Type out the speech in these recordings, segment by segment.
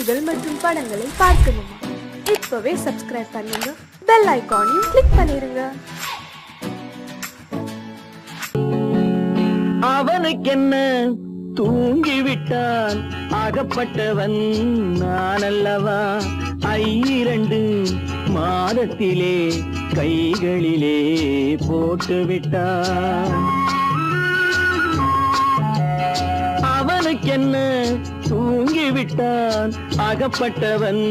செய்திகள் மற்றும் படங்களை பார்க்கணுமா? இப்பவே சப்ஸ்கிரைப் பண்ணுங்க, பெல் ஐகானையும் கிளிக் பண்ணிருங்க. அவனுக்கென்ன தூங்கிவிட்டான், அகப்பட்டவன் நான் அல்லவா? 2 மாதத்திலே கைகளிலே போட்டுவிட்டான். அவனுக்கென்ன தூங்கிவிட்டான், அகப்பட்டவன்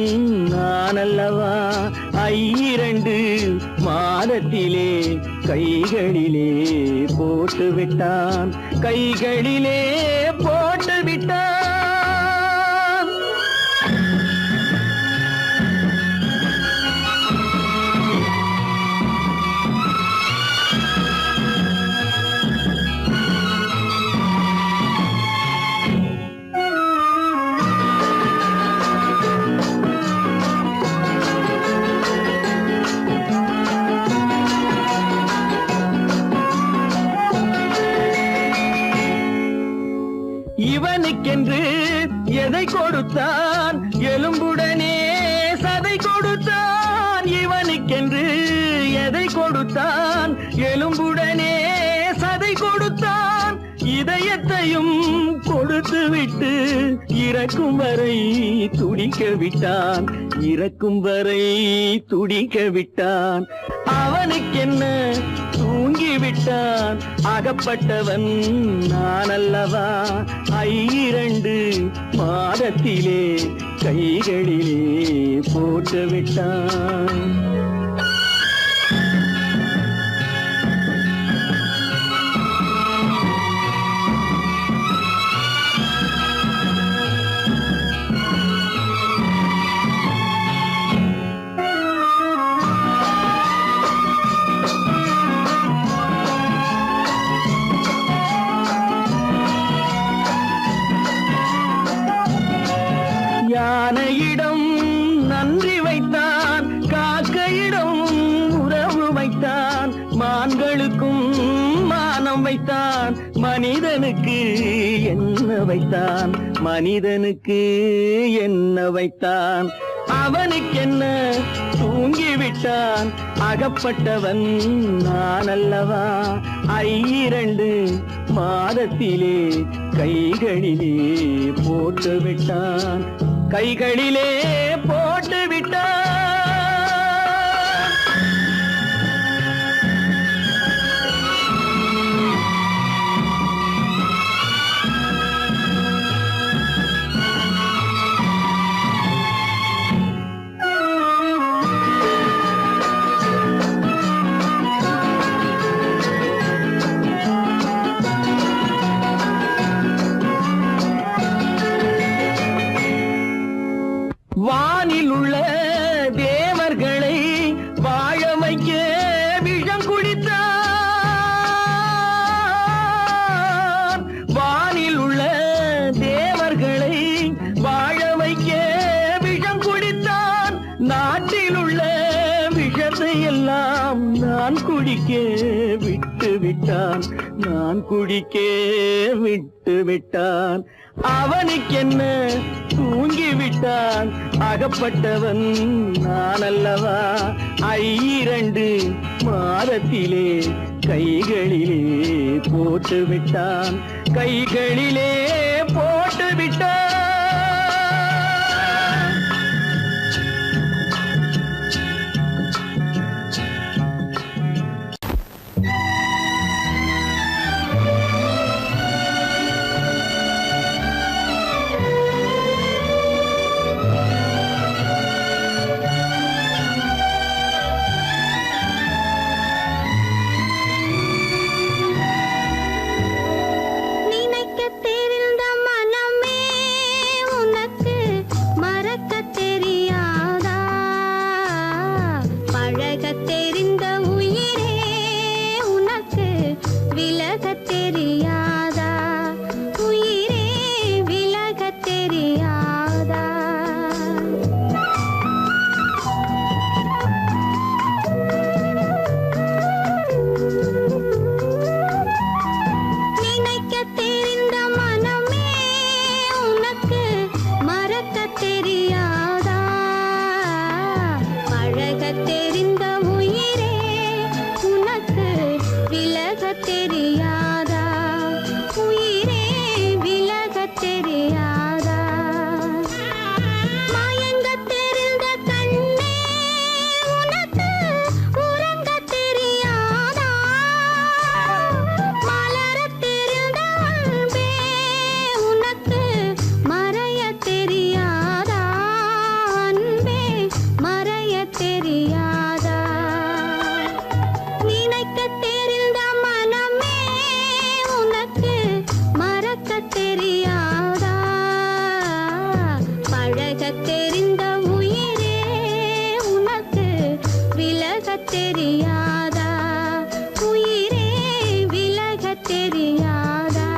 நான் அல்லவா? 2 மாதத்திலே கைகளிலே போட்டுவிட்டான், கைகளிலே போட்டுவிட்டான். இவனுக்கென்று எதை கொடுத்தான், எலும்புடனே சதை கொடுத்தான். இவனுக்கென்று எதை கொடுத்தான், எலும்புடனே சதை கொடுத்தான். இதயத்தையும் கொடுத்து விட்டு இறக்கும் வரை துடிக்க விட்டான், இறக்கும் வரை துடிக்க விட்டான். அவனுக்கென்ன தூங்கிவிட்டான், அகப்பட்டவன் நான் அல்லவா? 2 மாதத்திலே கைகளிலே போட்டுவிட்டான். யானையிடம் நன்றி வைத்தான், காக்கையிடம் உறவு வைத்தான். மான்களுக்கும் மானம் வைத்தான், மனிதனுக்கு என்ன வைத்தான், மனிதனுக்கு என்ன வைத்தான்? அவனுக்கென்ன தூங்கிவிட்டான், அகப்பட்டவன் நான் அல்லவா? 2 மாதத்திலே கைகளிலே போட்டுவிட்டான், கைகளிலே போட்டுவிட்டான். வானில் உள்ள தேவர்களை வாழ வைக்க விஷம் குடித்தான். வானில் உள்ள தேவர்களை வாழ வைக்க விஷம் குடித்தான். நாட்டில் உள்ள விஷத்தை எல்லாம் நான் குடிக்க விட்டு விட்டான், நான் குடிக்க விட்டு விட்டான். அவனுக்கென்ன தூங்கிவிட்டான், அகப்பட்டவன் நான் அல்லவா? 2 மாதத்திலே கைகளிலே போட்டுவிட்டான், கைகளிலே போட்டுவிட்டான். நினைக்க தெரிந்த மனமே பழகத் தெரிந்த உயிரே உனக்கு விலகத் தெரியாதா? உயிரே விலகத் தெரியாதா?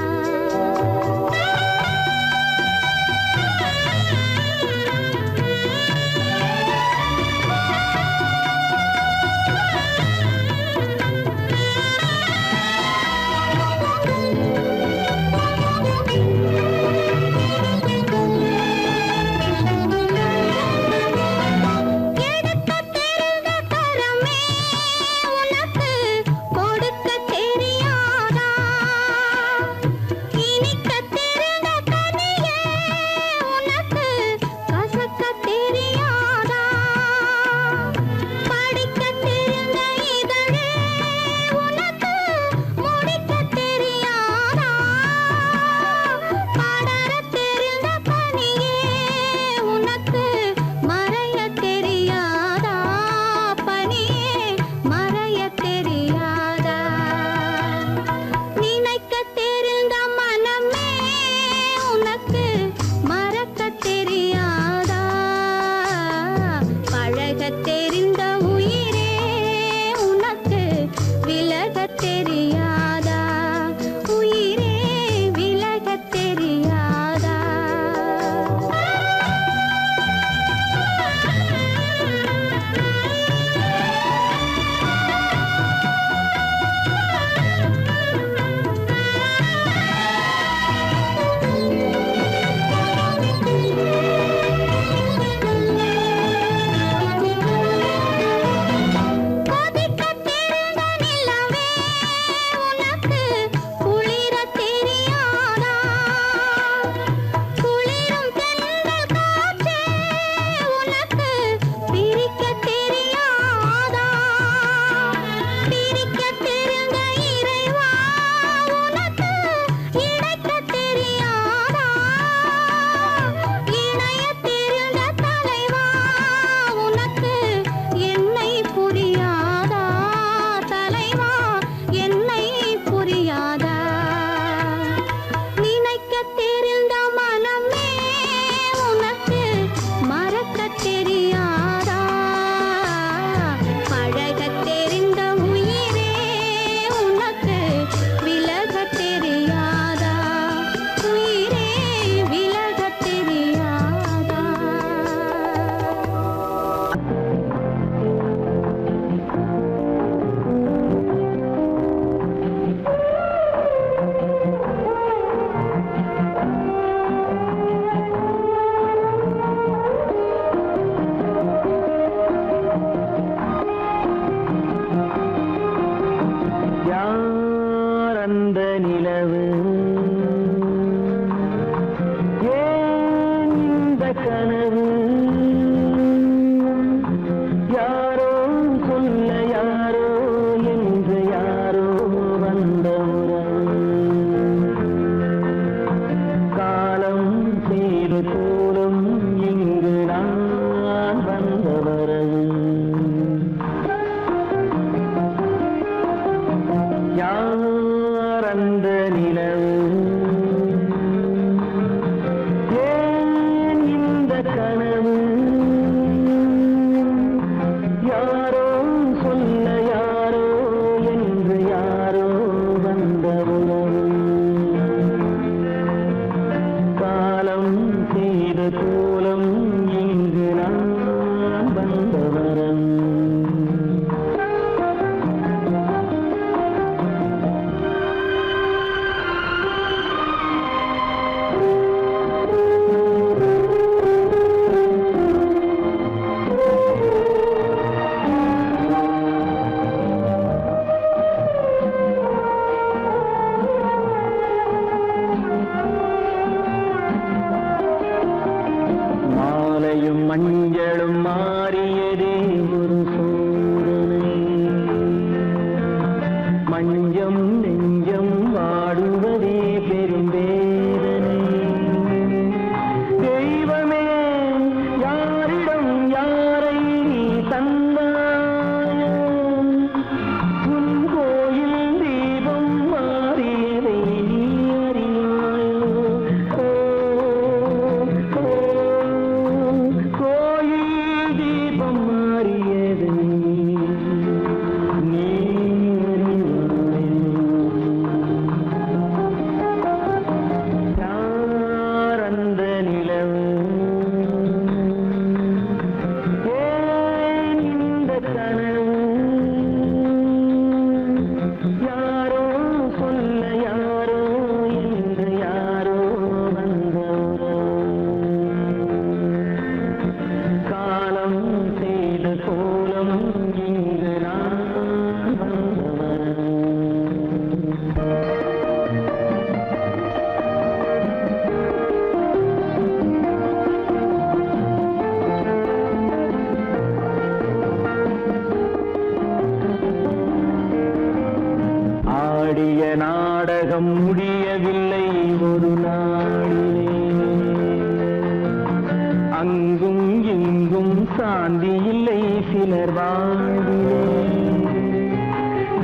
அங்கும் இங்கும் சாந்தி இல்லை சிலர் வாழ்விலே.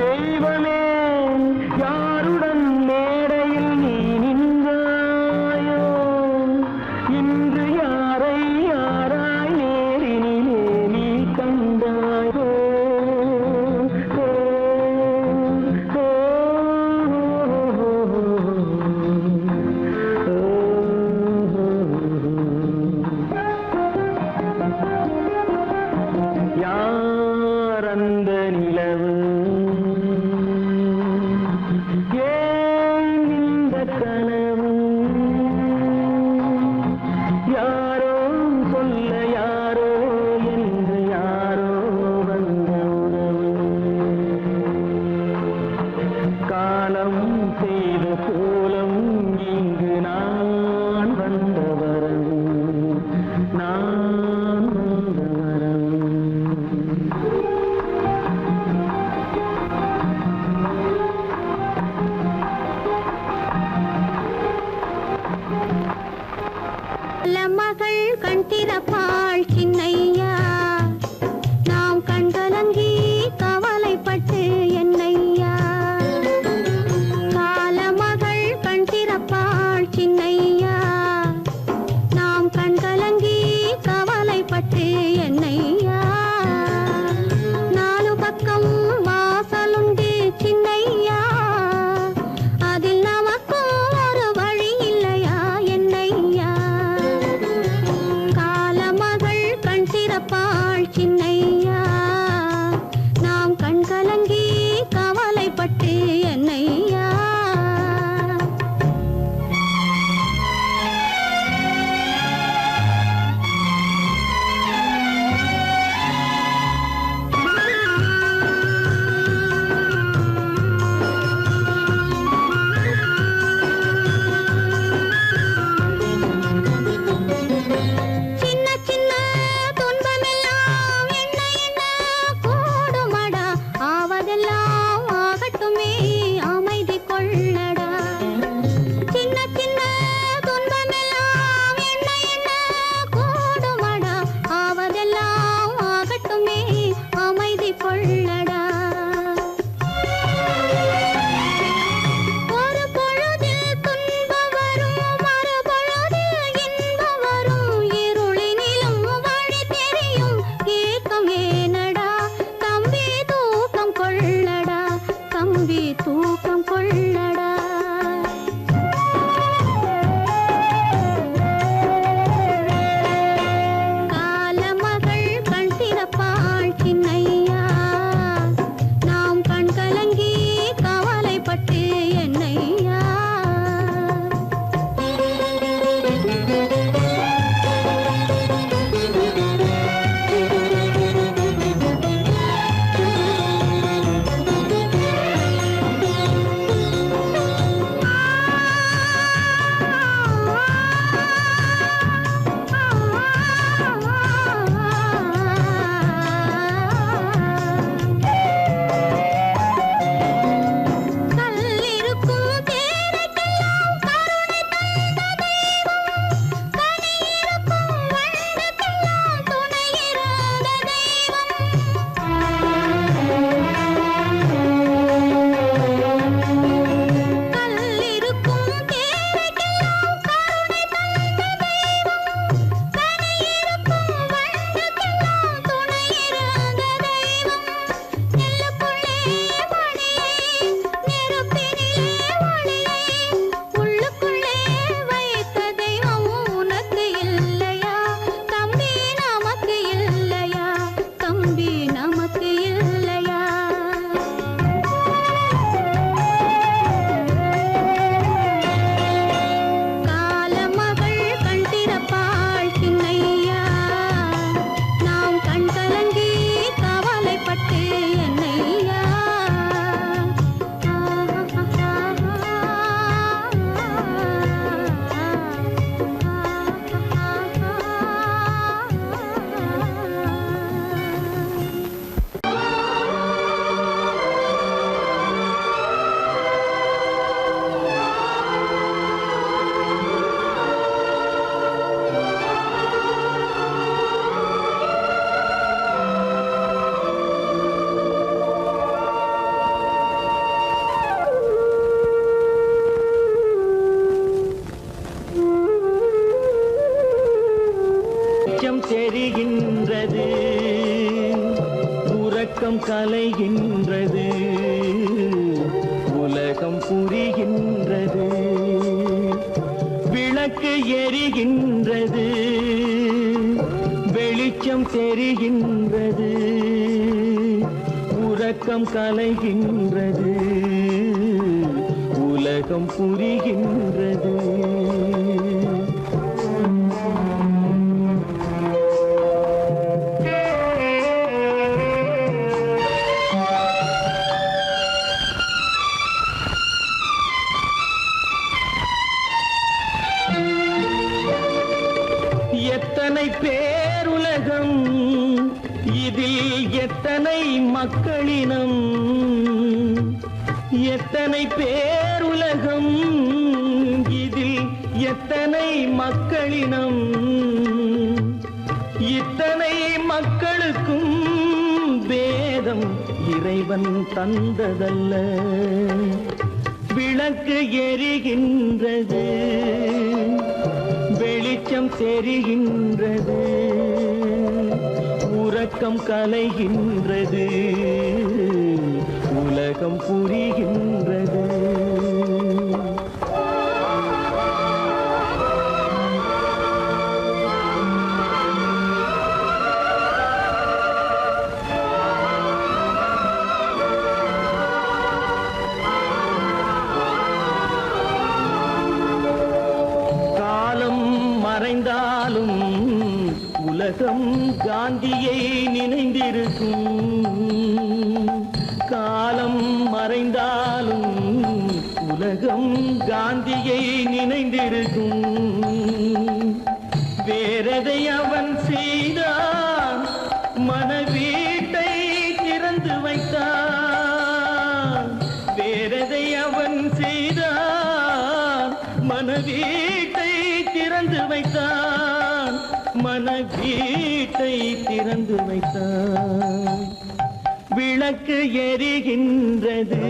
தெய்வமே யாருடன் மேடையில் நீ நின்றாயோ, இன்று யாரை யாராய் நேரினிலே நீ கண்டாயோ. யார் அந்த நிலவு, ஏன் இந்த கனவு, யாரோ சொல்ல யாரோ என்று யாரோ வந்த உறவு. காலம் செய்த கோலம் இங்கு நான் வந்த வரவு, நான் வந்த வரவு. மகள் கண் திறப்பாள் சின்னையா, நாம் கண்கலங்கி கவலைப்பட்டு என்னையா. காலமகள் கண் திறப்பாள் சின்னையா, நாம் கண்கலங்கி கவலைப்பட்டு என்னையா. நாலு பக்கம் வாசலுண்டு சின்னையா, அதில் நமக்கும் ஒரு வழி இல்லையா என்னையா. காலமகள் கண் திறப்பாள் வெளிச்சம் தெரிகின்றது, உறக்கம் கலைகின்றது, உலகம் புரிகின்றது. விளக்கு எரிகின்றது, வெளிச்சம் தெரிகின்றது, உறக்கம் கலைகின்றது, உலகம் புரிகின்றது. எத்தனை பேருலகம், இதில் எத்தனை மக்களினம், எத்தனை பேருலகம், இதில் எத்தனை மக்களினம், இத்தனை மக்களுக்கும் வேதம் இறைவன் தந்ததல்ல. விளக்கு எரிகின்றது, வெளிச்சம் தெரிகின்றது, உறக்கம் கலைகின்றது, உலகம் புரிகின்றது. மறைந்தாலும் உலகம் காந்தியை நினைந்திருக்கும், காலம் மறைந்தாலும் உலகம் காந்தியை நினைந்திருக்கும். வேறெதை அவன் செய்தான், மனவீட்டை திறந்து வைத்தான். வேறெதை அவன் செய்தான், மனவீட்டை திறந்து வைத்தான், மனவீட்டை திறந்து வைத்தான். விளக்கு எரிகின்றது,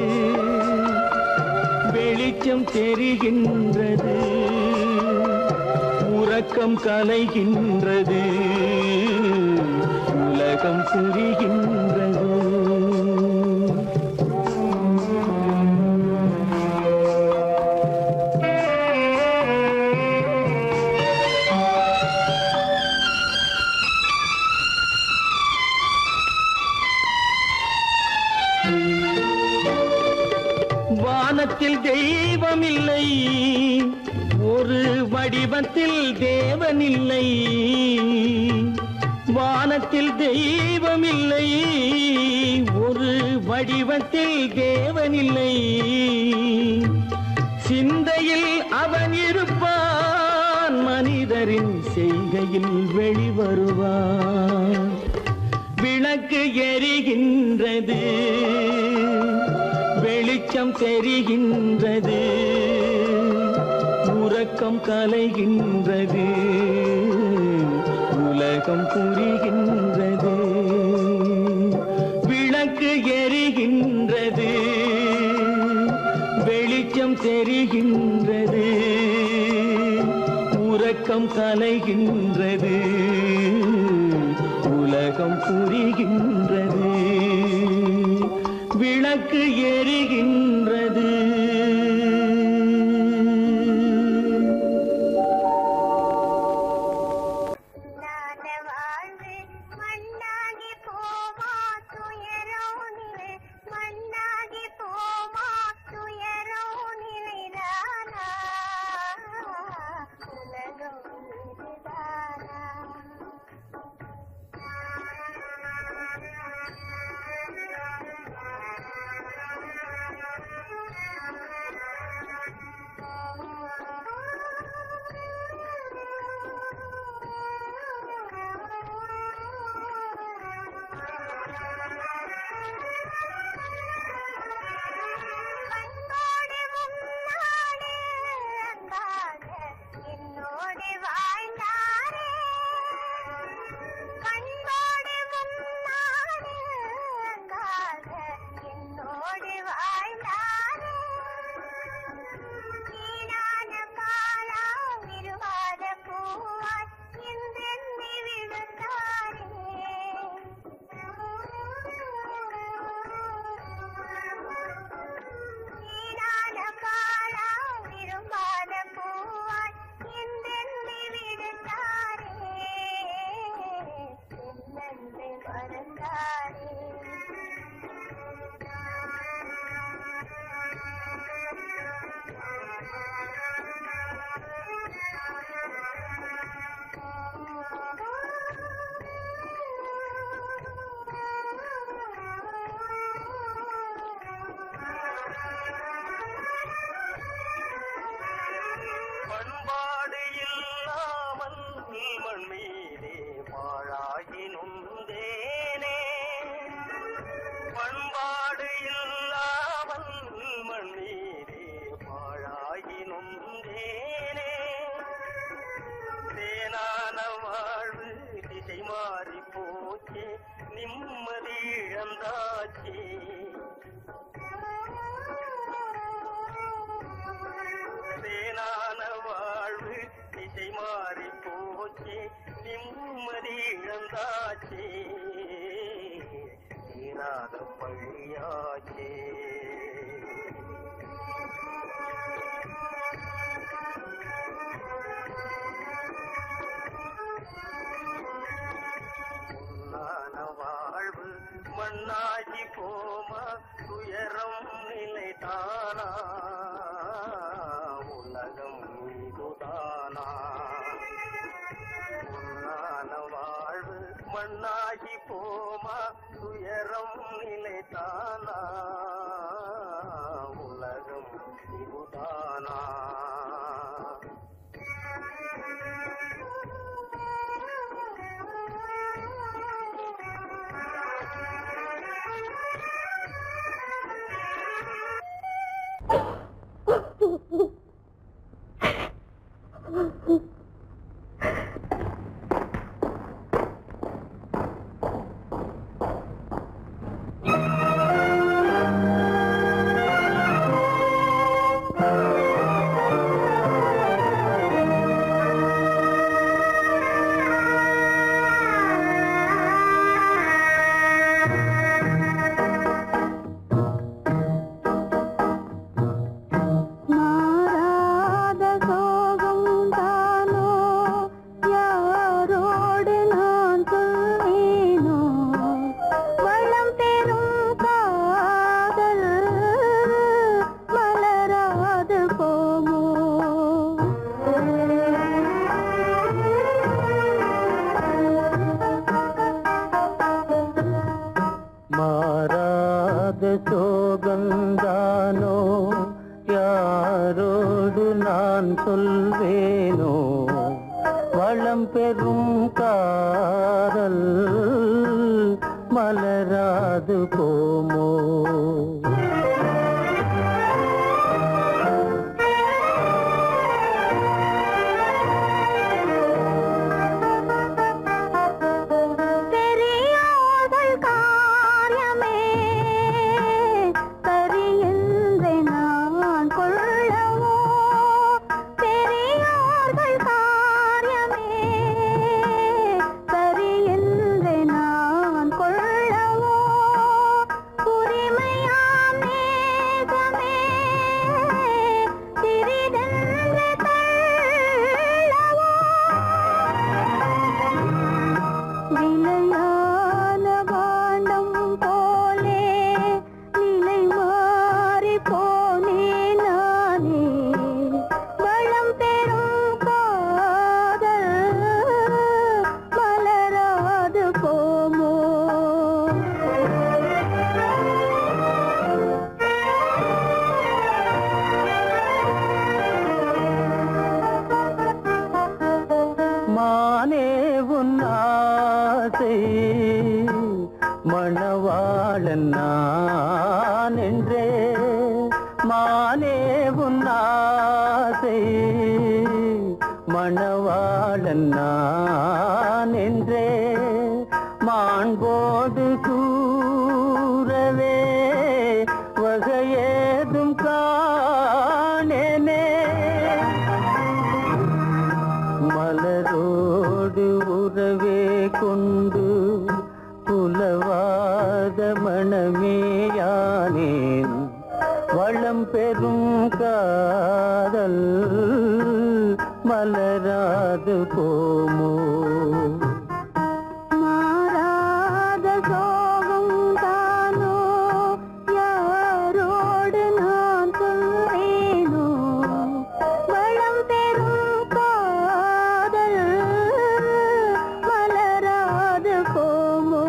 வெளிச்சம் தெரிகின்றது, உறக்கம் கலைகின்றது, உலகம் புரிகின்றது. வானத்தில் தெய்வமில்லை, ஒரு வடிவத்தில் தேவனில்லை. வானத்தில் தெய்வமில்லை, ஒரு வடிவத்தில் தேவனில்லை. சிந்தையில் அவன் இருப்பான், மனிதரின் செய்கையில் வெளிவருவான். விளக்கு எரிகின்றது, வெளிச்சம் தெரிகின்றது, உறக்கம் கலைகின்றது, உலகம் புரிகின்றது. விளக்கு எரிகின்றது, வெளிச்சம் தெரிகின்றது, உறக்கம் கலைகின்றது, உலகம் புரிகின்றது. விளக்கு எரிகின்றது. நிம்மதி இழந்தாச்சு. தேனான வாழ்வு திசை மாறி போச்சு, நிம்மதி இழந்தாச்சு, தீராத பழியாச்சே. வாழ்வு மண்ணாகி போமா, துயரம் நிலைதானா, உலகம் இதுதானா. உன்னான வாழ்வு மண்ணாகி போமா, துயரம் நிலைதானா, உலகம் இதுதானா. சோகந்தானோ யாரோடு நான் சொல்வேனோ, வளம் பெறும் காதல் மலராது போமோ. மணவாளன் நான் என்றே மானே உன் ஆசை, மணவாளன் நான் என்றே மாண்போடு கூறவே வகையேதும் காணேனே. மலரோடு உறவே கொண்டு புலவாத மணமேயானேன், வளம் பெறும் காதல் மலராது போமோ. மாறாத சோகம் தானோ யாரோடு நான் சொல்வேனோ, வளம் பெறும் காதல் மலராது போமோ.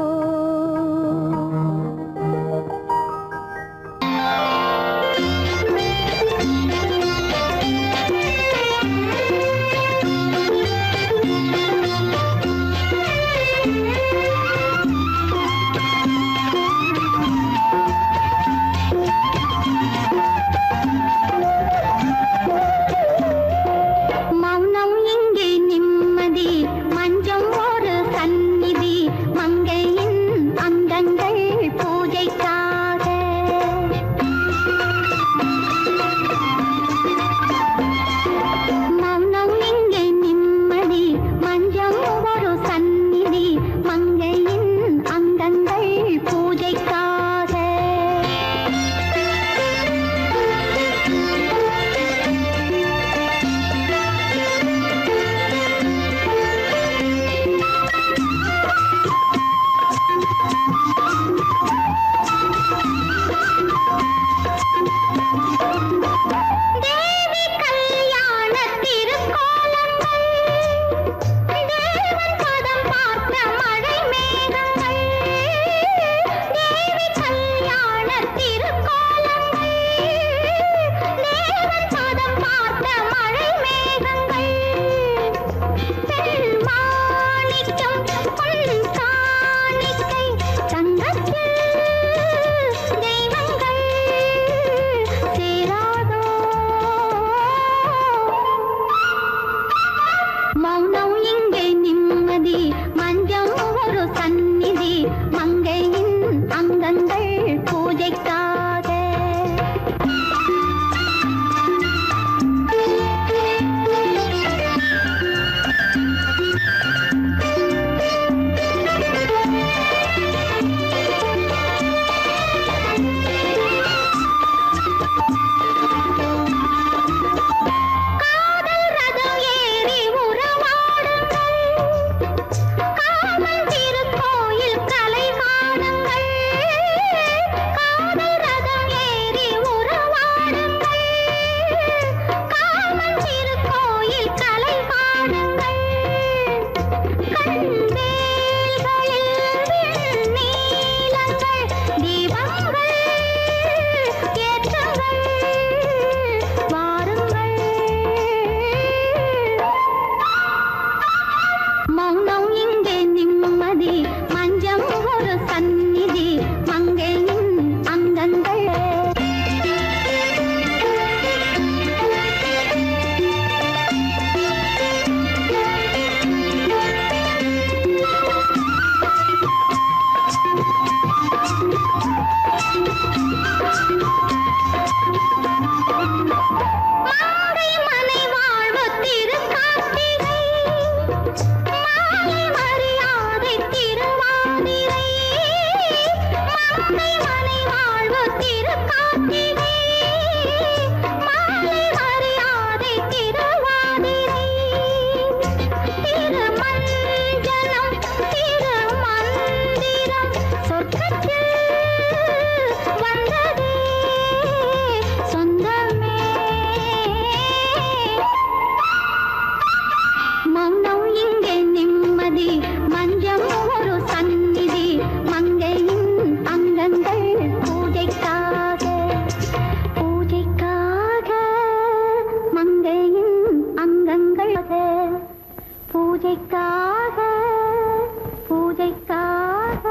பூஜைக்காக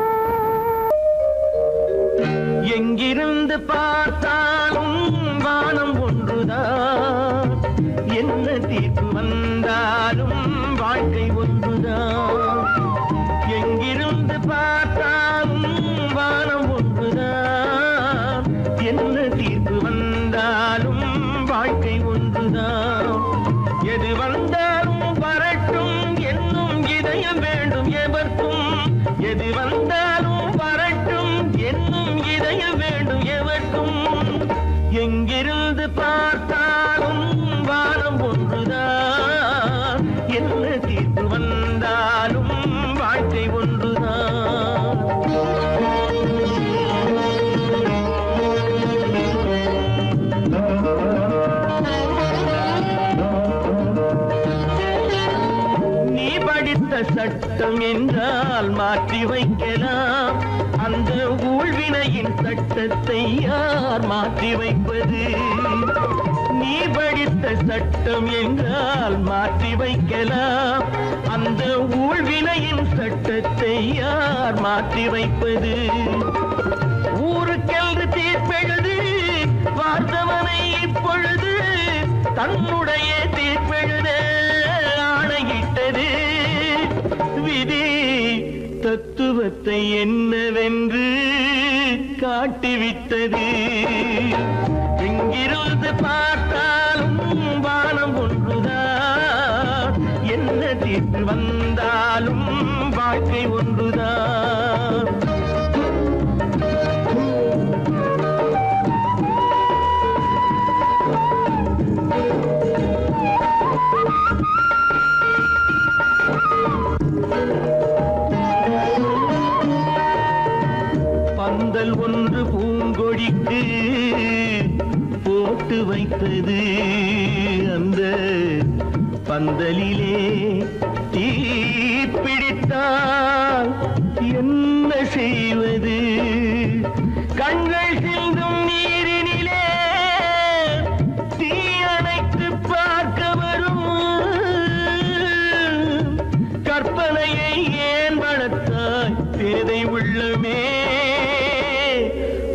எங்கிருந்து பார்த்தாலும் வானம் ஒன்றுதான், என்ன தீர்ப்பு வந்தாலும் வாழ்க்கை ஒன்றுதான். எங்கிருந்து பார்த்தாலும் வானம் ஒன்றுதான், என்ன தீர்ப்பு வந்தாலும் வாழ்க்கை ஒன்றுதான். எது வந்தாலும் வரட்டும் என்னும் இதயம் வேண்டும் எவர்க்கும், எது வந்தாலும் வரட்டும் என்னும் இதயம் வேண்டும் எவர்க்கும். எங்கிருந்து பார்த்தாலும் வானம் ஒன்றுதான், என்ன தீர்ப்பு வந்தாலும் வாழ்க்கை ஒன்றுதான். நீ படித்த சட்டம் என்றால் மாற்றி வைக்கலாம், அந்த ஊழ்வினையின் சட்டத்தை யார் மாற்றி வைப்பது? நீ படித்த சட்டம் என்றால் மாற்றி வைக்கலாம், அந்த ஊழ்வினையின் சட்டத்தை யார் மாற்றி வைப்பது? ஊருக்கென்று தீர்ப்பெழுது பார்த்தவனை இப்பொழுது தன்னுடைய தீர்ப்பெழுத ஆணையிட்டது விதி. தத்துவத்தை என்னவென்று காட்டிவிட்டது. எங்கிருந்து பார்த்தாலும் வானம் ஒன்றுதான், என்ன தீர்ப்பு வந்தாலும் வாழ்க்கை ஒன்றுதான். பந்தல் ஒன்று பூங்கொடிக்கு போட்டு வைத்தது, அந்த பந்தலிலே தீ பிடித்தால் என்ன செய்வது? கண்கள் சிந்தும் நீரினிலே தீ அணைத்து பார்க்க வரும் கற்பனையை ஏன் வளர்த்தாய் பேதை உள்ளமே?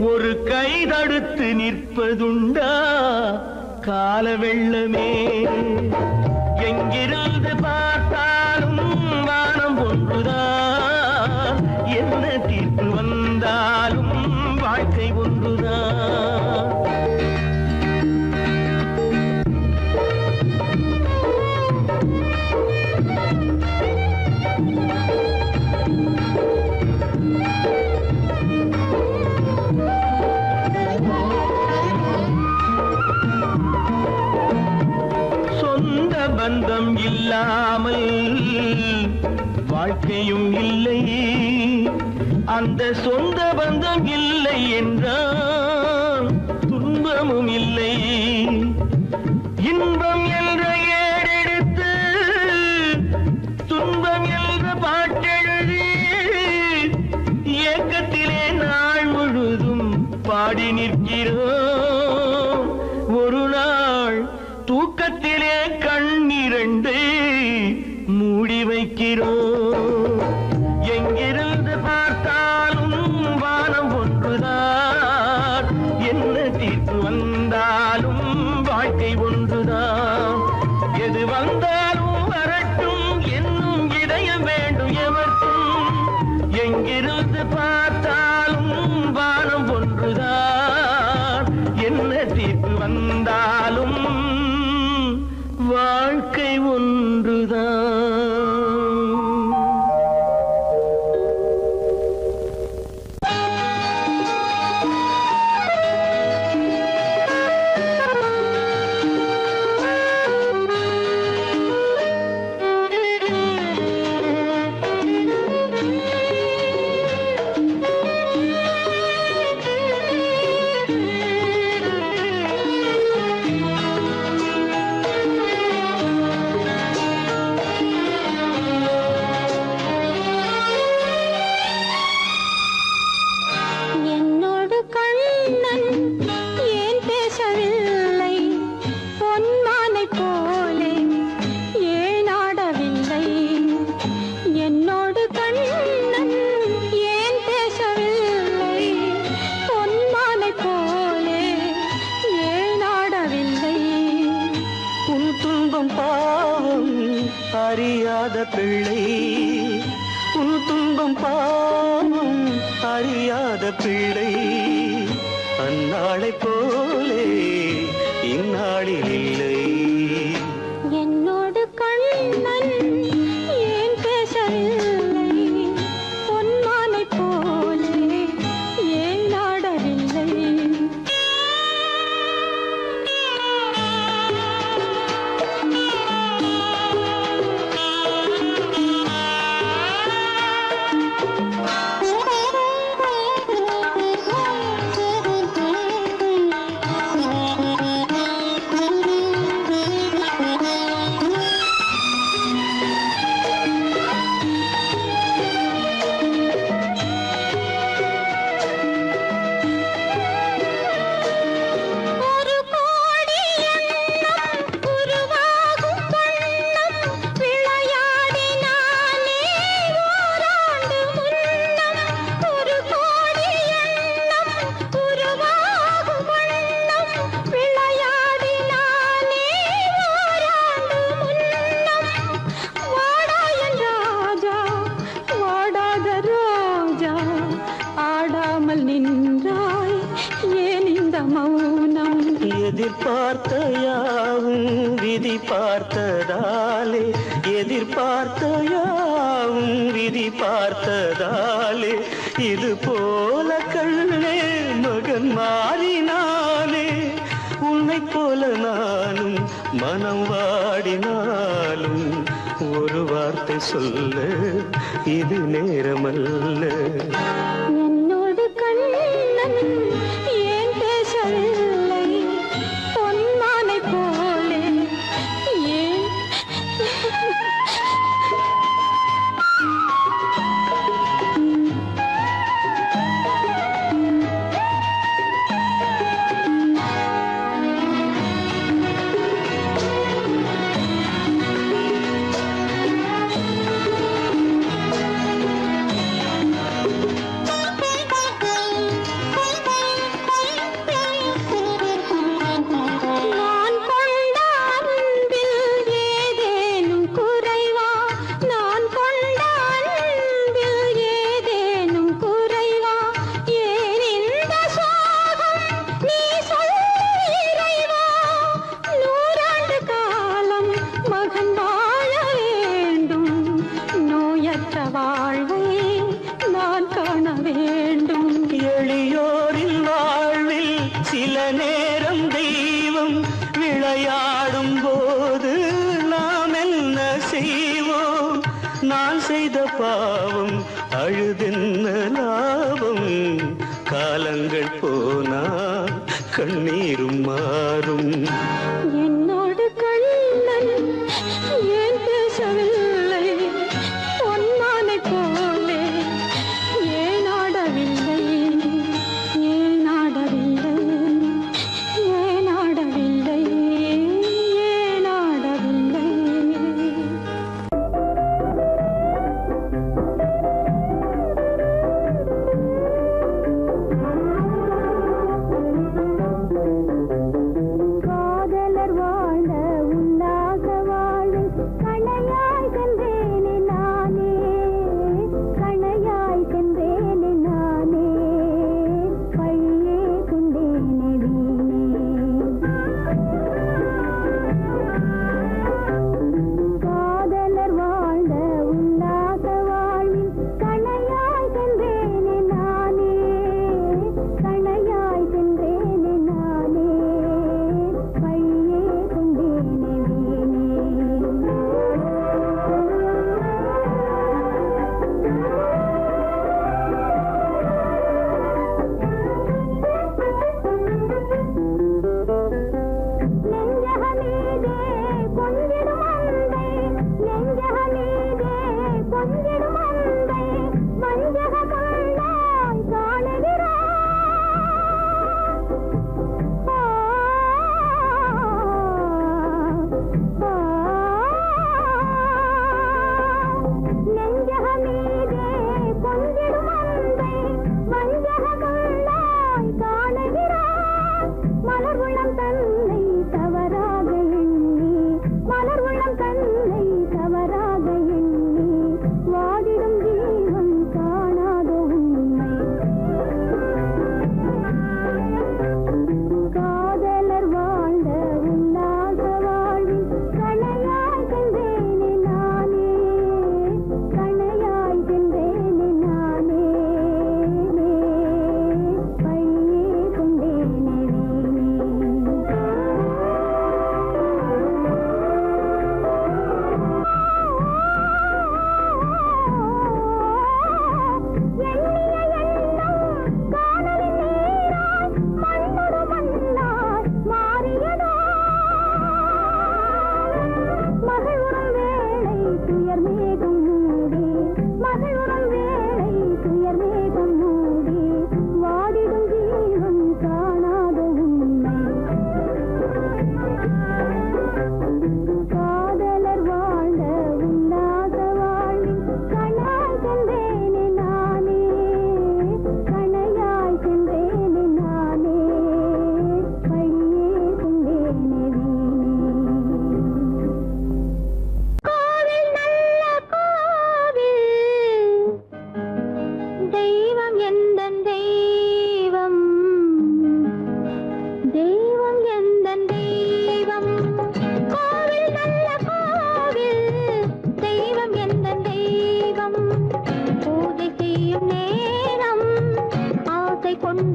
ஒரு கை தடுத்து நிற்பதுண்டா கால வெள்ளமே? எங்கிருந்து பார்த்தாலும் வானம் ஒன்றுதான், என்ன தீர்ப்பு வந்தாலும் வாழ்க்கை ஒன்றுதான். பந்தம் இல்லாமல் வாழ்க்கையும் இல்லை, அந்த சொந்த பந்தம் இல்லை என்றால் துன்பமும் இல்லை. இன்பம் என்ற ஏடெடுத்து துன்பம் என்ற பாட்டெழுதி ஏக்கத்திலே நாள் முழுதும் பாடி நிற்கிறோம். ஒரு நாள் தூக்கத்திலே கண்ணிரண்டை மூடி வைக்கிறோம். எங்கிருந்து பார்த்தாலும் வானம் ஒன்றுதான், என்ன தீர்ப்பு வந்தாலும் வாழ்க்கை ஒன்றுதான். எது வந்தாலும் வரட்டும் என்னும் இதயம் வேண்டும் எவர்க்கும். எங்கிருந்து பார்த்தாலும் வானம் ஒன்றுதான், என்ன தீர்ப்பு வந்தாலும் வாழ்க்கை ஒன்றுதான். பிள்ளை உன் துன்பம் பாவம் அறியாத பிள்ளை அந்நாளை போலே இந்நாளில் இல்லை. என்னோடு கண்ணன் ஏன் பேசவில்லை, பொன்மானை போலே ஏன் நாடவில்லை. எதிர்பார்த்த யாவும் விதி பார்த்ததாலே, எதிர்பார்த்த யாவும் விதி பார்த்ததாலே, இது போல கண்ணே மகன் மாறினாலே, உன்னை போல நானும் மனம் வாடினாலும் ஒரு வார்த்தை சொல்ல இது நேரமல்ல. என்னோடு கண்ணன் ஏன் பேசவில்லை, பொன்மானை போலே ஏன். எளியோரின் வாழ்வில் சில நேரம் தெய்வம் விளையாடும் போது நாம் என்ன செய்வோம்? நான் செய்த பாவம் அழுதென்ன லாபம்? காலங்கள் போனால் கண்ணீரும் மாறும். என்னோடு கண்ணன் ஏன் பேசவில்லை, பொன்மானை போலே ஏன் ஆடவில்லை, ஏன் ஆடவில்லை, ஏன் ஆடவில்லை, ஏன் ஆடவில்லை.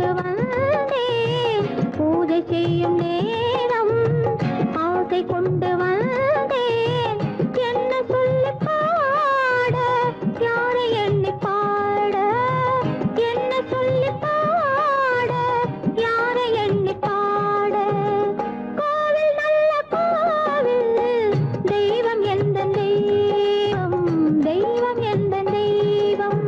கொண்டு வந்தேன் பூஜை செய்யும் நேரம் ஆசை கொண்டு வந்தேன் என்ன சொல்லி பாட யாரை எண்ணி பாட என்ன சொல்லி பாட யாரை எண்ணி பாட கோவில் நல்ல கோவில் தெய்வம் எந்த தெய்வம் தெய்வம் எந்த தெய்வம்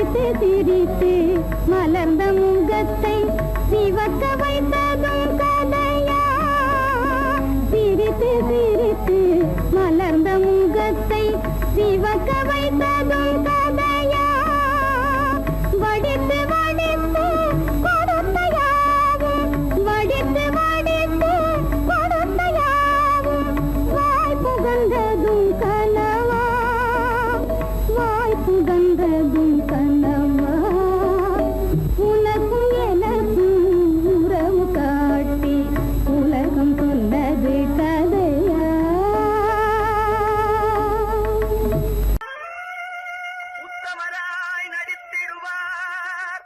சிரித்து சிரித்து மலர்ந்த முகத்தை சிவக்க வைத்ததும் கதையா சிரித்து சிரித்து மலர்ந்த முகத்தை சிவக்க வைத்ததும் கதையா வடித்து வடித்து கொடுத்தையாவும் வடித்து வடித்து கொடுத்தையாவும் வாய் புகழ்ந்ததும் கனவா வாய் புகழ்ந்ததும் கனவா உனக்கும் எனக்கும் உறவு காட்டி உலகம் சொன்னது கதையா உத்தமராய் நடித்திடுவார்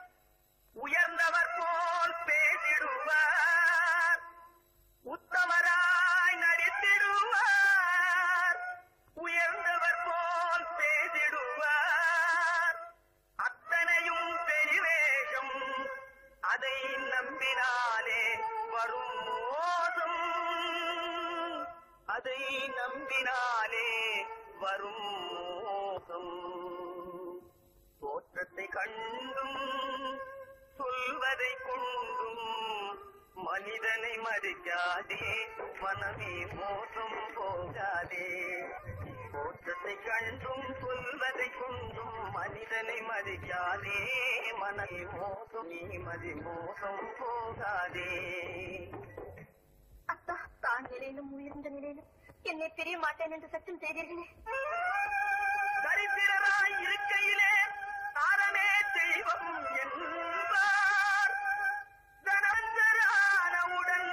உயர்ந்தவர் போல் பேசிடுவார் உத்தமராய் நடித்திடுவார் உயர்ந்தவர் போல் பேசிடுவார் அத்தனையும் பெரிவேஷம் அதை நம்பினாலே வரும் மோசம் அதை நம்பினாலே வரும் மோசம் தோற்றத்தை கண்டும் சொல்வதை கொண்டும் மனிதனை மதிக்காதே மனமே மோசம் போகாதே தோற்றத்தை கண்டும் சொல்வதை கொண்டும் மனிதனை மதிக்காதே மனமே மோசம் நீ மதி மோசம் போகாதே அத்தா தான் நிலையிலும் உயர்ந்த நிலையிலும் என்னை பிரிய மாட்டேன் என்று சத்தியம் செய்தீர்களே. தரித்திரராய் இருக்கையிலே தாரமே தெய்வம் என்பார் தனந்தரானவுடன்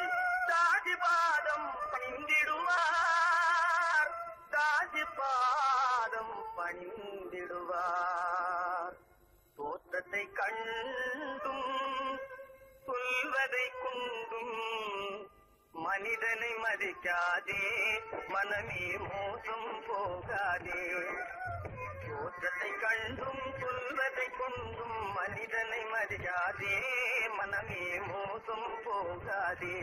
தாஜிபாதம் பணிந்திடுவார் தாஜிபாதம் பணிந்திடுவார் தோற்றத்தை கண்டும் சொல்வதை கொண்டும் மனிதனை மதிக்காதே மனமே மோசம் போகாதே தோற்றத்தை கண்டும் சொல்வதை கொண்டும் மனிதனை மதிக்காதே மனமே மோசம் போகாதே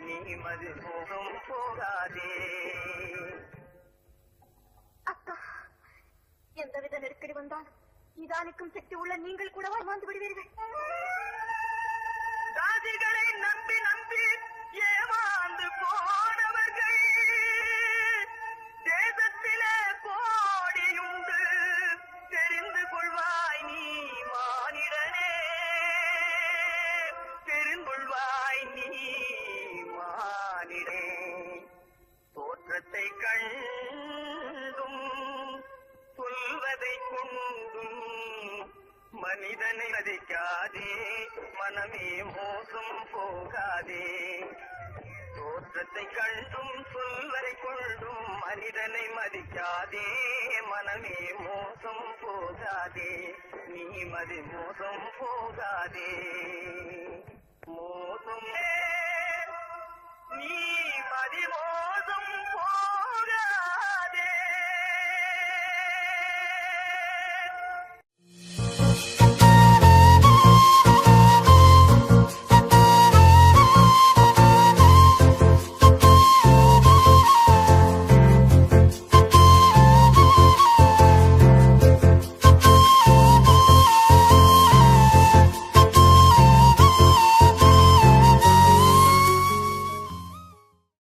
நீ மதி மோசம் போகாதே அத்தா எந்தவித நெருக்கடி வந்தாலும் நிதானிக்கும் சக்தி உள்ள நீங்கள் கூட வாழ்ந்து விடுவீர்கள். சாதிகளை நம்பி நம்பி ஏமாந்து போனவர்கள் தேசத்திலே கோடியுண்டு தெரிந்து கொள்வாய் நீ மானிடனே தெரிந்து கொள்வாய் நீ மானிடே தோற்றத்தை கண்டும் சொல்வதை கொண்டும் மனிதனை மதிக்காதே மனமே மோசம் போகாதே தோற்றத்தை கண்டும் சொல்வதை கொண்டும் மனிதனை மதிக்காதே மனமே மோசம் போகாதே நீ மதி மோசம் போகாதே மோசம் நீ மதி மோசம் போகாதே